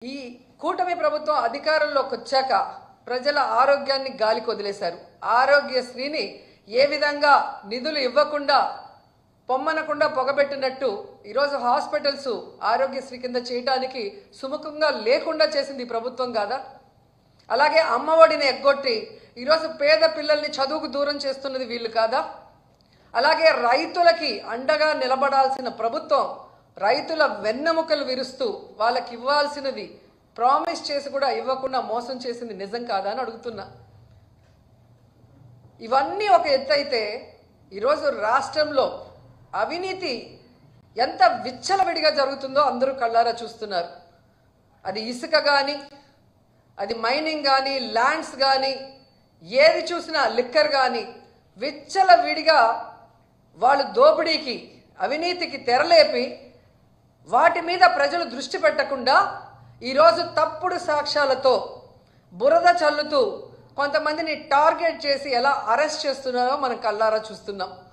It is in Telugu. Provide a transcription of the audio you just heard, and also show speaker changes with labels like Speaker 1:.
Speaker 1: ఈ కూటమి ప్రభుత్వం అధికారంలోకి వచ్చాక ప్రజల ఆరోగ్యాన్ని గాలికి వదిలేశారు. ఆరోగ్యశ్రీని ఏ విధంగా నిధులు ఇవ్వకుండా పొమ్మనకుండా పొగబెట్టినట్టు ఈరోజు హాస్పిటల్స్ ఆరోగ్యశ్రీ కింద చేయడానికి సుముఖంగా లేకుండా చేసింది ఈ ప్రభుత్వం కాదా? అలాగే అమ్మఒడిని ఎగ్గొట్టి ఈరోజు పేద పిల్లల్ని చదువుకు దూరం చేస్తున్నది వీళ్ళు కాదా? అలాగే రైతులకి అండగా నిలబడాల్సిన ప్రభుత్వం రైతుల వెన్నెముకలు విరుస్తూ వాళ్ళకి ఇవ్వాల్సినది ప్రామిస్ చేసి కూడా ఇవ్వకుండా మోసం చేసింది నిజం కాదా అని అడుగుతున్నా. ఇవన్నీ ఒక ఎత్తు అయితే ఈరోజు రాష్ట్రంలో అవినీతి ఎంత విచ్చలవిడిగా జరుగుతుందో అందరూ కళ్ళారా చూస్తున్నారు. అది ఇసుక కానీ, అది మైనింగ్ కానీ, ల్యాండ్స్ కానీ, ఏది చూసినా లిక్కర్ కానీ విచ్చలవిడిగా వాళ్ళు దోపిడీకి అవినీతికి తెరలేపి వాటి మీద ప్రజలు దృష్టి పెట్టకుండా ఈరోజు తప్పుడు సాక్ష్యాలతో బురద చల్లుతూ కొంతమందిని టార్గెట్ చేసి ఎలా అరెస్ట్ చేస్తున్నారో మనం కళ్ళారా చూస్తున్నాం.